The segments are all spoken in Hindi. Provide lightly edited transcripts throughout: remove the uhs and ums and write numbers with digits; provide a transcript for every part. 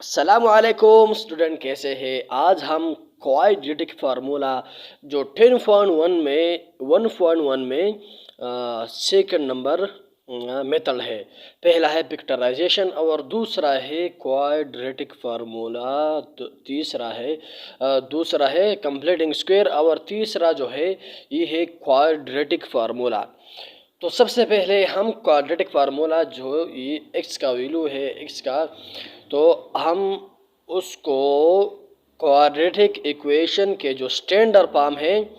अस्सलामुअलैकुम स्टूडेंट, कैसे हैं? आज हम क्वाड्रेटिक फार्मूला जो 10.1 में 1.1 में सेकंड नंबर मेथड है। पहला है पिक्चराइजेशन और दूसरा है क्वाड्रेटिक फार्मूला। दूसरा है कंप्लीटिंग स्क्वायर और तीसरा जो है ये है क्वाड्रेटिक फार्मूला। तो सबसे पहले हम क्वाड्रेटिक फार्मूला जो ये एक्स का वैल्यू है एक्स का, तो हम उसको क्वाड्रेटिक इक्वेशन के जो स्टैंडर्ड फॉर्म है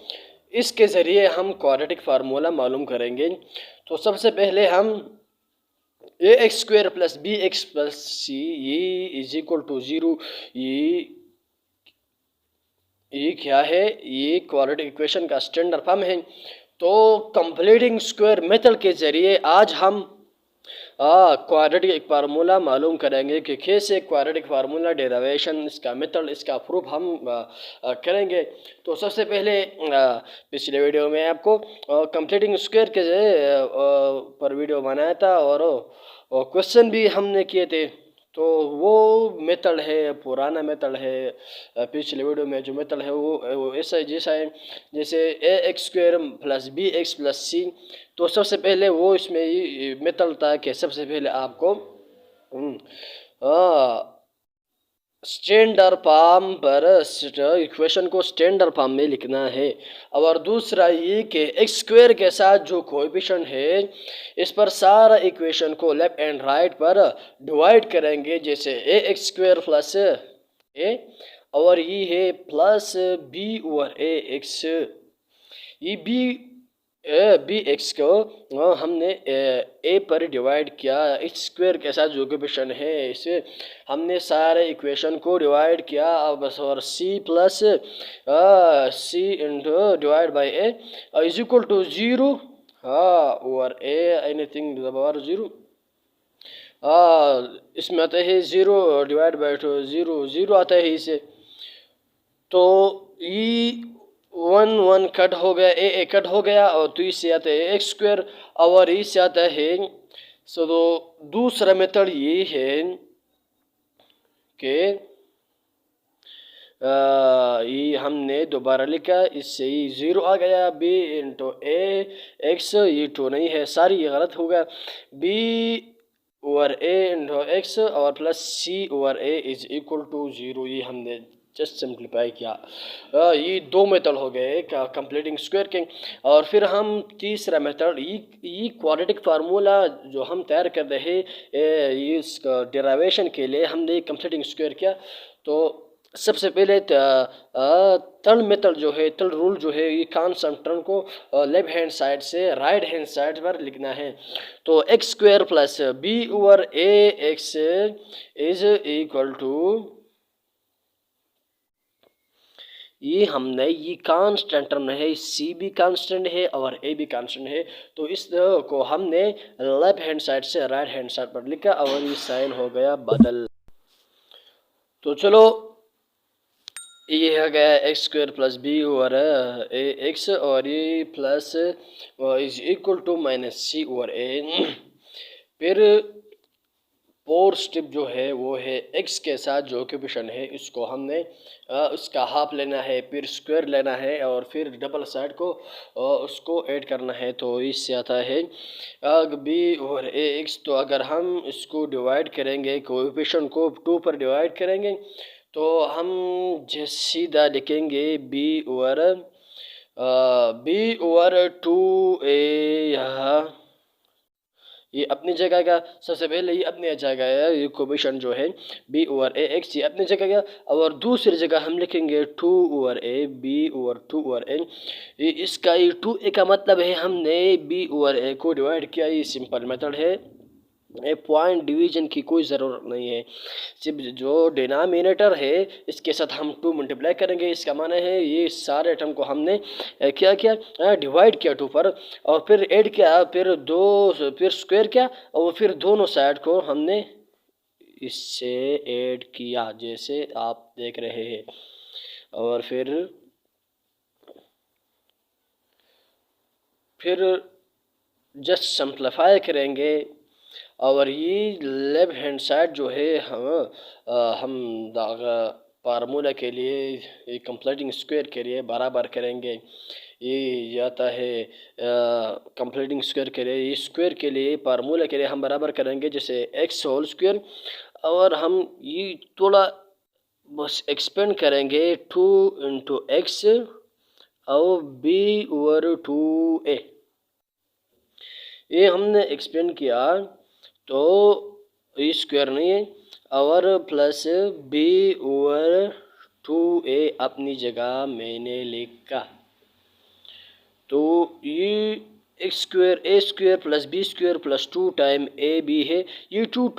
इसके ज़रिए हम क्वाड्रेटिक फार्मूला मालूम करेंगे। तो सबसे पहले हम a x square plus b x plus c ये इज इक्वल टू ज़ीरो, ये क्या है? ये क्वाड्रेटिक इक्वेशन का स्टैंडर्ड फॉर्म है। तो कंप्लीटिंग स्क्वायर मेथड के ज़रिए आज हम क्वाड्रेटिक फार्मूला मालूम करेंगे कि कैसे क्वाड्रेटिक फार्मूला डेरिवेशन, इसका मेथड, इसका प्रूफ हम करेंगे। तो सबसे पहले पिछले वीडियो में आपको कंप्लीटिंग स्क्वायर के पर वीडियो बनाया था और क्वेश्चन भी हमने किए थे। तो वो मेथड है, पुराना मेथड है। पिछले वीडियो में जो मेथड है वो ऐसा जैसा है जैसे a x square plus b x plus c. तो सबसे पहले वो इसमें ये मेथड था कि सबसे पहले आपको स्टैंडर्ड फॉर्म पर इक्वेशन को स्टैंडर्ड फॉर्म में लिखना है। और दूसरा ये कि एक्स स्क्वायर के साथ जो कोएफिशिएंट है इस पर सारा इक्वेशन को लेफ्ट एंड राइट पर डिवाइड करेंगे। जैसे ए एक्स स्क्वायर प्लस ए और ये है plus b over a x. ये बी एक्स को हमने ए पर डिवाइड किया। एक्स स्क्वायर के साथ जो इक्वेशन है इसे हमने सारे इक्वेशन को डिवाइड किया बस। और c plus c into divide by a is equal to zero over a anything power zero. इसमें आता है zero divide by two, zero zero आता है इसे। तो ये वन वन कट हो गया, ए कट हो गया और तो इससे आता है एक्स स्क्वायर और इससे आता है। सो तो दूसरा मेथड ये है कि ये हमने दोबारा लिखा, इससे ही ज़ीरो आ गया। बी इंटू ए एक्स, ये टू नहीं है, सारी ये गलत होगा। B over a into x और plus c over a is equal to zero, ये हमने जस्ट सिंप्लीफाई किया। ये दो मेथड हो गए कंप्लीटिंग स्क्वायर के। और फिर हम तीसरा मेथड ये क्वाड्रेटिक फार्मूला जो हम तैयार कर रहे हैं इस डेरिवेशन के लिए हमने कंप्लीटिंग स्क्वायर किया। तो सबसे पहले टर्न मेथड जो है, टर्न रूल जो है, ये कांस्टेंट टर्न को लेफ्ट हैंड साइड से राइट हैंड साइड पर लिखना है। तो x square plus b over a x is equal to, ये हमने ये कांस्टेंट टर्म है, सी भी कांस्टेंट है और ए भी कांस्टेंट है। तो इस को हमने लेफ्ट हैंड साइड से राइट हैंड साइड पर लिखा और ये साइन हो गया बदल। तो चलो, ये है गया x square plus b over a x और ये plus is equal to minus c over a. फिर फोर स्टेप जो है वो है एक्स के साथ जो इक्वेशन है इसको हमने उसका हाफ लेना है, फिर स्क्वायर लेना है और फिर डबल साइड को उसको ऐड करना है। तो इससे आता है बी ओवर ए एक्स। तो अगर हम इसको डिवाइड करेंगे, कोएफिशिएंट को टू पर डिवाइड करेंगे तो हम सीधा लिखेंगे बी ओवर टू ए। यहाँ ये अपनी जगह का, सबसे पहले ये अपनी जगह है, ये कोएफिशिएंट जो है बी ओवर ए एक्स ये अपनी जगह का। और दूसरी जगह हम लिखेंगे two over a, b over two over a. ये इसका ये टू ए का मतलब है हमने बी ओवर ए को डिवाइड किया। ये सिंपल मेथड है, ये पॉइंट डिवीजन की कोई ज़रूरत नहीं है। सिर्फ जो डिनोमिनेटर है इसके साथ हम टू मल्टीप्लाई करेंगे। इसका माना है ये सारे टर्म को हमने क्या किया, डिवाइड किया टू पर और फिर ऐड किया, फिर स्क्वायर किया और फिर दोनों साइड को हमने इससे ऐड किया जैसे आप देख रहे हैं। और फिर जस्ट सिंप्लीफाई करेंगे और ये लेफ्ट हैंड साइड जो है हम फार्मूला के लिए कंप्लीटिंग स्क्वायर के लिए बराबर करेंगे। ये जाता है कंप्लीटिंग स्क्वायर के लिए, ये स्क्वायर के लिए फार्मूला के लिए हम बराबर करेंगे जैसे एक्स होल स्क्वायर, और हम ये थोड़ा बस एक्सपेंड करेंगे 2 × x और बी ओवर 2a। ये हमने एक्सपेंड किया तो ये स्क्वायर नहीं है, और प्लस बी ओवर 2a अपनी जगह मैंने लिखा। तो ये x square a square plus b square plus 2 time a b है, ये 2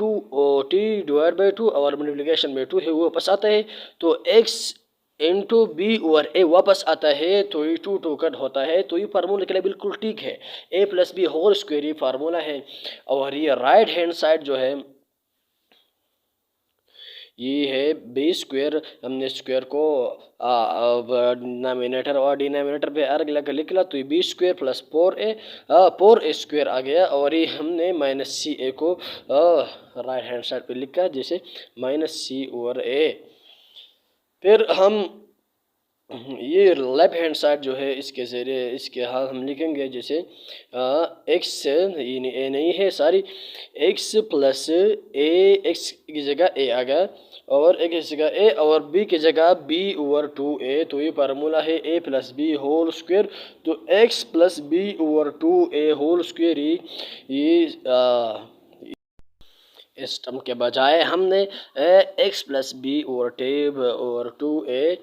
टी डिवाइड बाई 2 और मल्टीप्लिकेशन बाई 2 है, वो वापस आता है। तो एक्स इंटू बी ओवर ए वापस आता है, तो ये 2 कट होता है। तो ये फार्मूला के लिए बिल्कुल ठीक है, a plus b whole square ये फार्मूला है। और ये राइट हैंड साइड जो है ये है बी स्क्वायर। हमने स्क्वायर को डिनोमिनेटर और डिनोमिनेटर पे अलग अलग लिख लिया, तो ये b square plus 4a square आ गया। और ये हमने माइनस सी ए को राइट हैंड साइड पे लिखा जैसे माइनस सी ओवर ए। फिर हम ये लेफ्ट हैंड साइड जो है इसके ज़रिए इसके हाल हम लिखेंगे जैसे एक्स ए नहीं है सॉरी, एक्स प्लस ए, एक्स की जगह ए आ गया और ए की जगह ए और बी की जगह बी ओवर 2a। तो ये फार्मूला है a plus b whole square. तो x plus b over 2a whole square ये इस टर्म के बजाय हमने x plus b over tab over 2a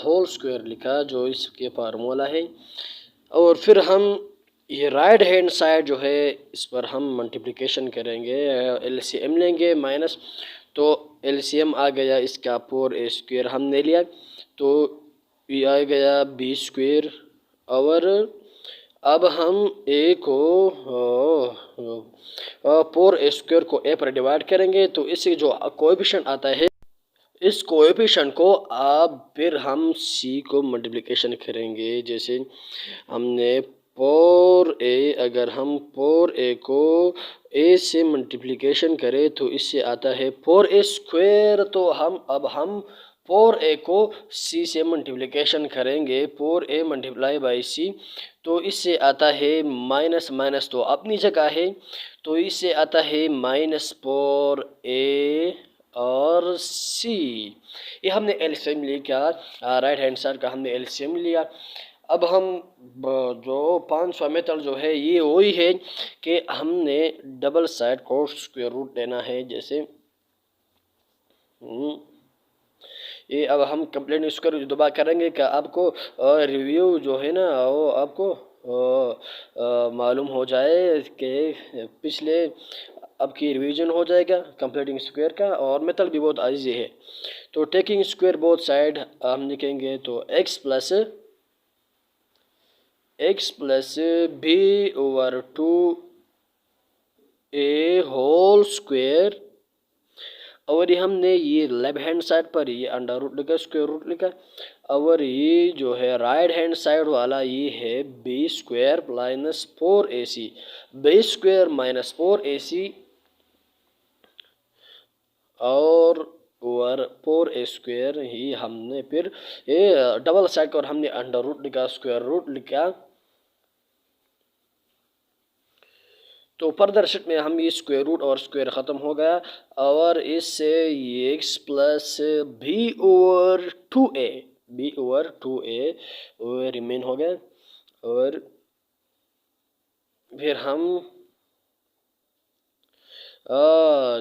whole square लिखा जो इसके फार्मूला है। और फिर हम ये राइट हैंड साइड जो है इस पर हम मल्टीप्लिकेशन करेंगे, एलसीएम लेंगे माइनस, तो एलसीएम आ गया इसका 4a स्क्वायर हमने लिया, तो ये आ गया बी स्क्वायर। और अब हम ए को 4a स्क्वायर को ए पर डिवाइड करेंगे, तो इससे जो कोएफिशिएंट आता है इस कोएफिशिएंट को अब फिर हम सी को मल्टीप्लिकेशन करेंगे। जैसे हमने 4a, अगर हम 4a को a से मल्टीप्लिकेशन करें तो इससे आता है 4a स्क्वायर। तो हम 4a को c से मल्टीप्लिकेशन करेंगे, 4a मल्टीप्लाई बाई c, तो इससे आता है माइनस माइनस तो अपनी जगह है, तो इससे आता है -4a और c। ये हमने एलसीएम लिया, राइट हैंड साइड का हमने एलसीएम लिया। अब हम जो 500 मेथड जो है ये वही है कि हमने डबल साइड को स्क्वायर रूट लेना है। जैसे ये अब हम कंप्लीट स्क्वायर दोबारा करेंगे कि आपको रिव्यू जो है ना वो आपको मालूम हो जाए कि पिछले अब की रिवीजन हो जाएगा कंप्लीटिंग स्क्वायर का, और मेथड भी बहुत ईजी है। तो टेकिंग स्क्वायर बोथ साइड हम लिखेंगे, तो x plus b over 2a whole square. और ये हमने ये लेफ्ट हैंड साइड पर ये अंडर रूट लिखा, स्क्वायर रूट लिखा, और ये जो है राइट हैंड साइड वाला ये है b square minus 4ac, b square minus 4ac और ओवर 4a स्क्वायर ही हमने फिर ये डबल साइड और हमने अंडर रूट लिखा, स्क्वायर रूट लिखा। तो फर्दर शिट में हम ये स्क्वायर रूट और स्क्वायर ख़त्म हो गया, और इससे ये x plus b over 2a वो रिमेन हो गया। और फिर हम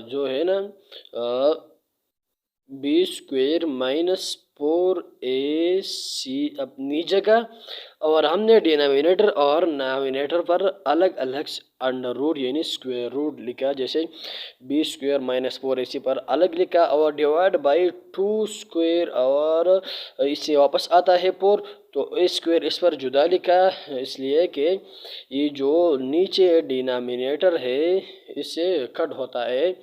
जो है ना बी स्क्वायर माइनस 4ac अपनी जगह, और हमने डिनोमिनेटर और नोमिनेटर पर अलग अलग अंडर रूट यानी स्क्वायर रूट लिखा। जैसे बी स्क्वायर माइनस 4ac पर अलग लिखा और डिवाइड बाई 2 स्क्वायर, और इससे वापस आता है 4, तो ए स्क्वायर इस पर जुदा लिखा, इसलिए कि ये जो नीचे डिनोमिनेटर है इससे कट होता है।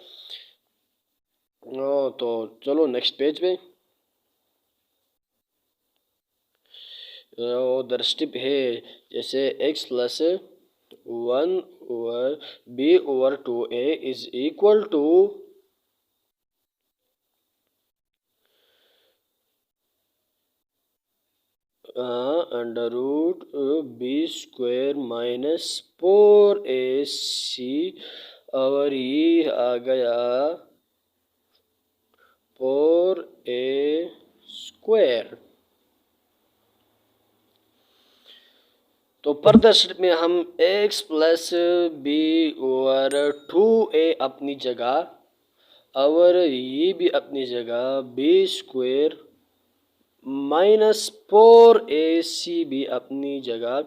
तो चलो नेक्स्ट पेज पे उधर स्टेप है जैसे x plus 1 over b over 2a is equal to under root b square minus 4ac और ये आ गया 4a स्क्वायर। तो फर्दर में हम x plus b over 2a अपनी जगह और ये भी अपनी जगह b स्क्वायर माइनस 4ac भी अपनी जगह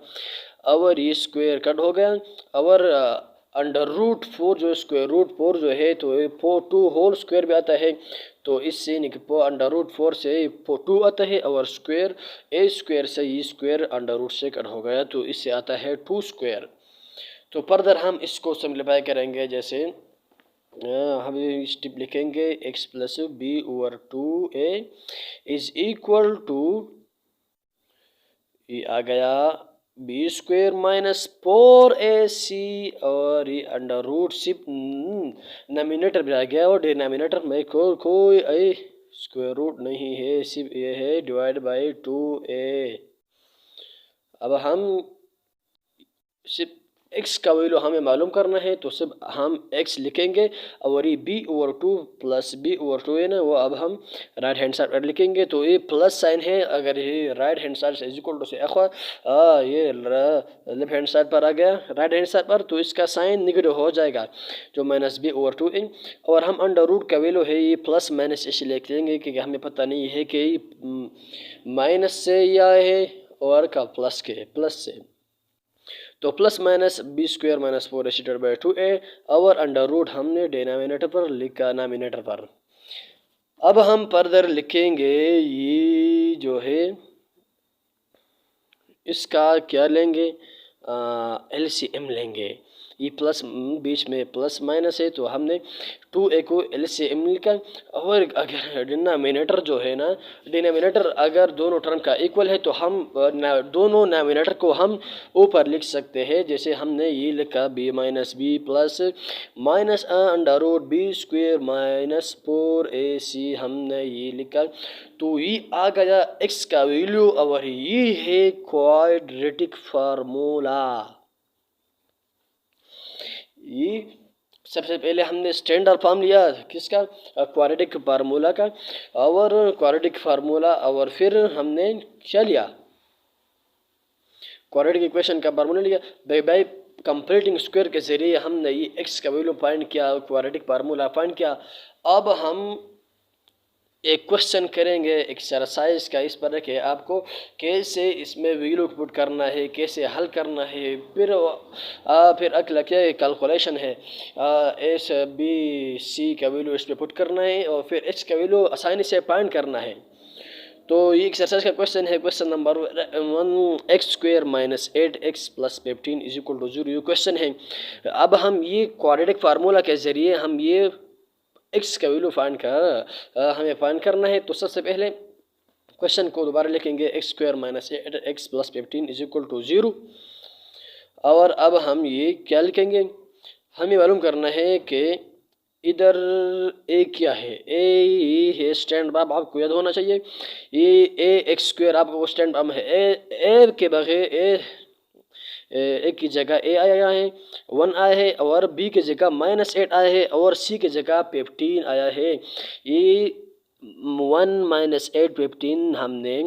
और ये स्क्वायर कट हो गया और अंडर रूट 4 जो स्क्वायर रूट 4 जो है तो 2 होल स्क्वायर भी आता है, तो इससे अंडर रूट 4 से 2 आता है और स्क्वायर ए स्क्वायर से ये स्क्वायर अंडर रूट से कट हो गया तो इससे आता है 2 स्क्वायर। तो फर्दर हम इसको सिंप्लीफाई करेंगे, जैसे हम स्टेप लिखेंगे x plus b over 2a is equal to ये आ गया बी स्क्वायर माइनस 4ac और ये अंडर रूट सिर्फ नोमिनेटर भी आ गया और डिनोमिनेटर में कोई स्क्वायर रूट नहीं है, सिर्फ ये है डिवाइड बाई 2a। अब हम सिर्फ x का वैल्यू हमें मालूम करना है तो सिर्फ हम x लिखेंगे और ये b over 2 plus b over 2 है ना, वो अब हम राइट हैंड साइड पर लिखेंगे तो ये प्लस साइन है, अगर ये राइट हैंड साइड से इक्वल टू से ये लेफ्ट हैंड साइड पर आ गया राइट हैंड साइड पर तो इसका साइन नेगेटिव हो जाएगा जो माइनस b ओवर 2 है। और हम अंडर रूट का वैल्यू है ये प्लस माइनस इसे लिख लेंगे क्योंकि हमें पता नहीं है कि माइनस से या है और का प्लस के प्लस से, तो plus minus b square minus 4ac divide by 2a और अंडर रूट हमने डिनोमिनेटर पर लिखा नोमिनेटर पर। अब हम फर्दर लिखेंगे ये जो है इसका क्या लेंगे LCM लेंगे, ये प्लस बीच में प्लस माइनस है तो हमने 2a को LCM लिखा और अगर डिनोमिनेटर जो है ना डिनोमिनेटर अगर दोनों टर्म का इक्वल है तो हम दोनों डिनोमिनेटर को हम ऊपर लिख सकते हैं, जैसे हमने ये लिखा b minus b plus minus under root b square minus 4ac हमने ये लिखा तो ये आ गया x का वैल्यू और ये है क्वाड्रेटिक फार्मूला। ये सबसे पहले हमने स्टैंडर्ड फॉर्म लिया किसका क्वाड्रेटिक फार्मूला का और क्वाड्रेटिक फार्मूला और फिर हमने क्या लिया क्वाड्रेटिक इक्वेशन का फार्मूला लिया बाय कंप्लीटिंग स्क्वायर के जरिए हमने ये x का वैल्यू फाइंड किया क्वाड्रेटिक फार्मूला फाइंड किया। अब हम एक क्वेश्चन करेंगे एक्सरसाइज का, इस पर कि आपको कैसे इसमें वैल्यू पुट करना है कैसे हल करना है, फिर अगला क्या कैलकुलेशन है एस बी सी का वैल्यू इस पर पुट करना है और फिर एच का वैल्यू आसानी से फाइंड करना है। तो ये एक्सरसाइज का क्वेश्चन है question number 1 x square minus 8x plus 15 is equal to 0 ये क्वेश्चन है। अब हम ये क्वाड्रेटिक फार्मूला के जरिए हम ये x का वैल्यू फाइंड कर हमें फाइंड करना है। तो सबसे पहले क्वेश्चन को दोबारा लिखेंगे x square minus 8x plus 15 is equal to 0 और अब हम ये क्या लिखेंगे, हमें मालूम करना है कि इधर ए क्या है, ए है स्टैंड बाब आपको याद होना चाहिए, ये ए एक्स स्क्वायर आपको स्टैंड बाब है ए के बगैर ए की जगह ए आया है 1 आया है और बी की जगह माइनस 8 आया है और सी की जगह 15 आया है। ये 1 माइनस 8 15 हमने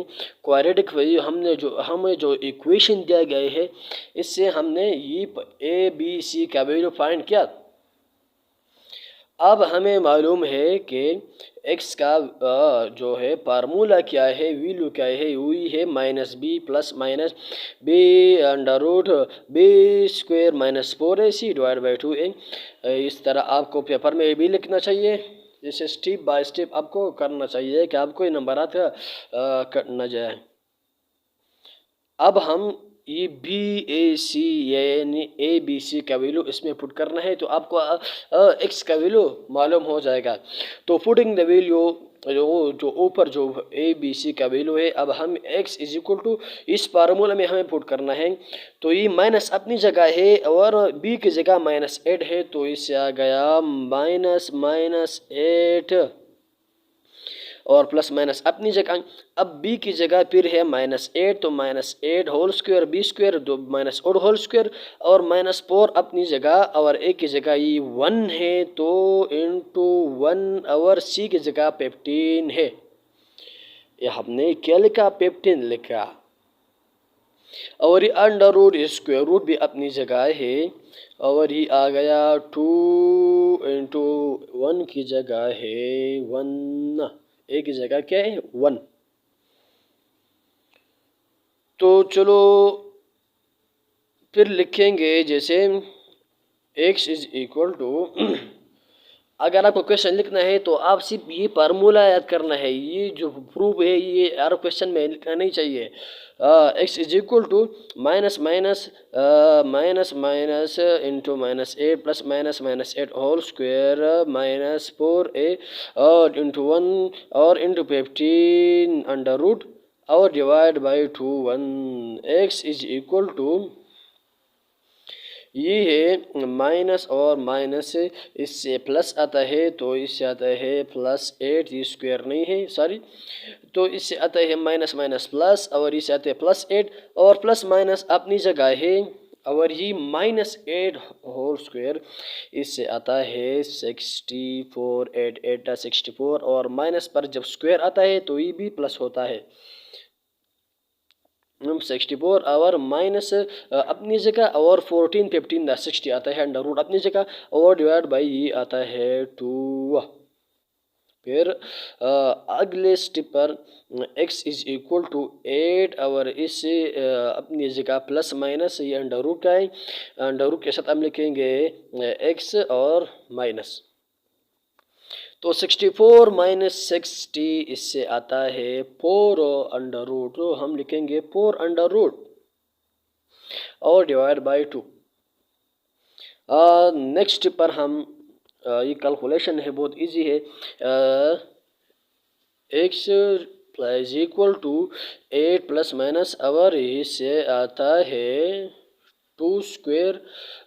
क्वाड्रेटिक वैल्यू हमने जो हमें जो इक्वेशन दिया गया है इससे हमने ये ए बी सी का वैल्यू फाइंड किया। अब हमें मालूम है कि x का जो है फार्मूला क्या है वैल्यू क्या है वही है minus b plus minus b under root b square minus 4ac divide by 2a। इस तरह आपको पेपर में भी लिखना चाहिए, जैसे स्टेप बाय स्टेप आपको करना चाहिए कि आपको ये नंबर कट न जाए। अब हम ये बी ए सी यानी ए बी सी का वैल्यू इसमें पुट करना है तो आपको एक्स का वैल्यू मालूम हो जाएगा। तो पुटिंग द वैल्यू जो ऊपर जो ए बी सी का वैल्यू है, अब हम x इज इक्वल टू इस फार्मूला में हमें पुट करना है। तो ये माइनस अपनी जगह है और b की जगह -8 है, तो इससे आ गया -8 और प्लस माइनस अपनी जगह। अब b की जगह फिर है -8, तो -8 होल स्क्वायर b स्क्वायर, दो -8 होल स्क्वायर और -4 अपनी जगह और a की जगह ये 1 है, तो इंटू 1 और c की जगह 15 है। ये हमने क्या लिखा, 15 लिखा। और ये अंडर रूट स्क्वायर रूट भी अपनी जगह है और ये आ गया 2 इंटू 1 की जगह है 1, ए की जगह क्या है 1। तो चलो फिर लिखेंगे जैसे x इज इक्वल टू अगर आपको क्वेश्चन लिखना है तो आप सिर्फ ये फार्मूला याद करना है, ये जो प्रूफ है ये यार क्वेश्चन में लिखना नहीं चाहिए। x is equal to minus minus minus minus into -8 plus -8 whole square -4a और इंटू 1 और इंटू 15 अंडर रूट और divide by 2 1। x is equal to ये है माइनस और माइनस इससे प्लस आता है, तो इससे आता है +8, ये स्क्वायर नहीं है सॉरी, तो इससे आता है माइनस माइनस प्लस और इससे आता है +8 और प्लस माइनस अपनी जगह है और ये -8 होल स्क्वायर इससे आता है 64, 8 8 64 और माइनस पर जब स्क्वायर आता है तो ये भी प्लस होता है। 64 और माइनस अपनी जगह और 14 15 60 आता है अंडर रूट अपनी जगह और डिवाइड बाई ये आता है 2। फिर अगले स्टेप पर x इज इक्वल टू 8 और इससे अपनी जगह प्लस माइनस ये अंडर रूट का है, अंडर रूट के साथ हम लिखेंगे x और माइनस, तो 64 माइनस 60 इससे आता है 4 अंडर रूट, तो हम लिखेंगे 4 अंडर रूट और डिवाइड बाई 2। नेक्स्ट पर हम ये कैलकुलेशन है बहुत इजी है। x is equal to 8 plus minus और इससे आता है 2 स्क्वायर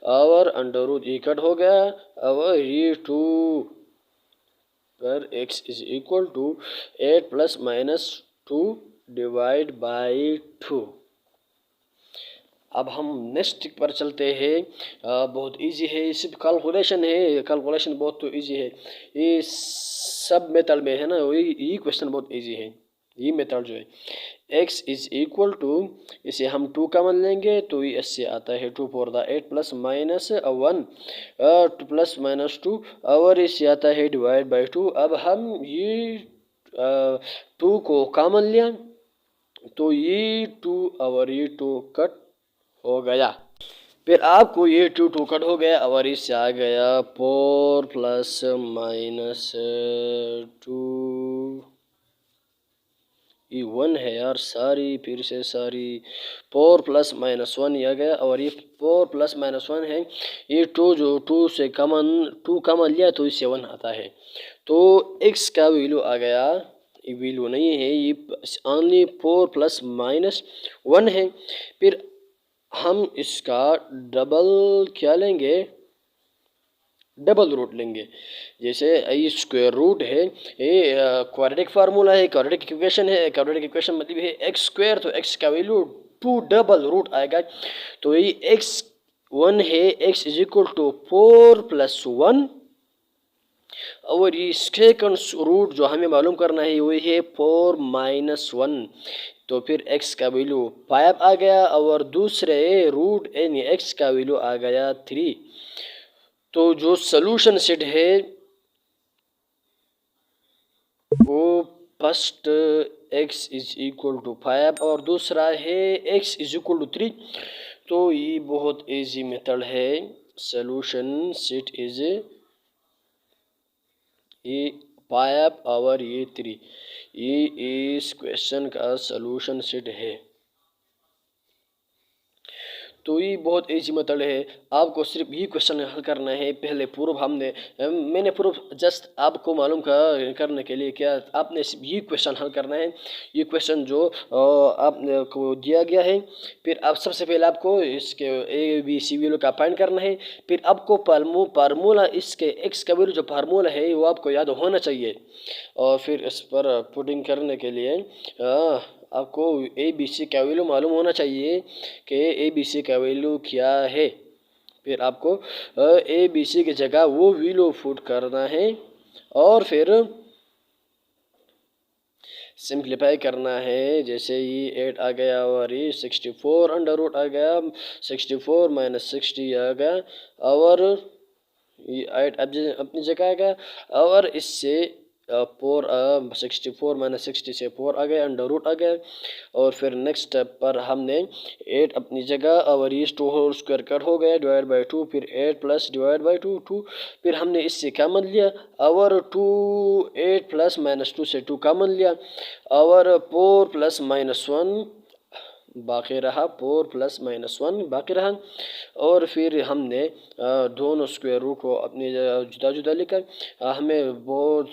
और अंडर रूट ये कट हो गया और ये 2 पर x is equal to 8 plus minus 2 divide by 2। अब हम नेक्स्ट पर चलते हैं। बहुत इजी है, सिर्फ कैलकुलेशन है, कैलकुलेशन बहुत तो इजी है, ये सब मेथड में है ना, ये क्वेश्चन बहुत इजी है। ये मेथड जो है x इज इक्वल टू इसे हम 2 कॉमन लेंगे तो ये इससे आता है 2 4 8 प्लस माइनस 1 प्लस माइनस 2 और इससे आता है डिवाइड बाई 2। अब हम ये 2 को कॉमन लिया तो ये 2 और ये 2 कट हो गया, फिर आपको ये 2 2 कट हो गया और इससे आ गया 4 प्लस माइनस 2 ये 1 है यार सारी, फिर से सारी 4 प्लस माइनस 1 ये आ गया और ये 4 प्लस माइनस 1 है, ये 2 जो 2 से कॉमन लिया तो इससे 1 आता है, तो x का वैल्यू आ गया, ये वैल्यू नहीं है, ये ओनली 4 प्लस माइनस 1 है। फिर हम इसका डबल क्या लेंगे, डबल रूट लेंगे। जैसे ये स्क्वायर रूट है, ये क्वाड्रेटिक फार्मूला है, क्वाड्रेटिक इक्वेशन है, क्वाड्रेटिक इक्वेशन मतलब है एक्स स्क्वायर, तो एक्स का वैल्यू 2 डबल रूट आएगा, तो ये एक्स 1 है, x is equal to 4 plus 1 और ये सेकंड रूट जो हमें मालूम करना है वही है 4 माइनस 1, तो फिर x का वैल्यू 5 आ गया और दूसरे रूट यानी x का वैल्यू आ गया 3। तो जो सॉल्यूशन सेट है वो first x is equal to 5 और दूसरा है x इज इक्वल टू 3, तो ये बहुत इजी मेथड है। सॉल्यूशन सेट इज ये 5 और ये 3, ये इस क्वेश्चन का सॉल्यूशन सेट है। तो ये बहुत ईजी मेथड है। आपको सिर्फ ये क्वेश्चन हल करना है। पहले प्रूफ मैंने प्रूफ जस्ट आपको मालूम करने के लिए क्या, आपने सिर्फ ये क्वेश्चन हल करना है। ये क्वेश्चन जो आपको दिया गया है, फिर आप सबसे पहले आपको इसके ए बी सी वैल्यू का फाइंड करना है। फिर आपको फार्मूला इसके एक्स का वैल्यू जो फार्मूला है वो आपको याद होना चाहिए। और फिर इस पर पुटिंग करने के लिए आपको ए बी सी का वैल्यू मालूम होना चाहिए कि ए बी सी का वैल्यू क्या है। फिर आपको ए बी सी की जगह वो वैल्यू पुट करना है और फिर सिंप्लीफाई करना है। जैसे ये 8 आ गया और ये 64 अंडर रूट आ गया, 64 माइनस 60 आ गया और ये 8 अपनी जगह आ गया और इससे 64 माइनस 60 से 4 आ गया, अंडर रूट आ गया। और फिर नेक्स्ट स्टेप पर हमने 8 अपनी जगह और ये 2 होल स्क्वायर कट हो गया डिवाइड बाई 2, फिर 8 प्लस डिवाइड बाई 2 फिर हमने इससे कॉमन लिया और 2 8 प्लस माइनस 2 से 2 कॉमन लिया और 4 प्लस माइनस 1 बाकी रहा, 4 प्लस माइनस 1 बाकी रहा। और फिर हमने दोनों स्क्वायर रूट को अपनी जुदा जुदा लिखा। हमें बहुत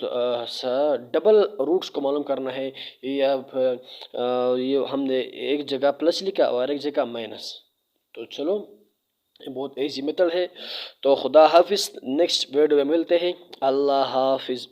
सा डबल रूट्स को मालूम करना है। ये हमने एक जगह प्लस लिखा और एक जगह माइनस। तो चलो, ये बहुत ईजी मेथड है। तो खुदा हाफिज़, नेक्स्ट वीडियो में मिलते हैं। अल्लाह हाफिज़।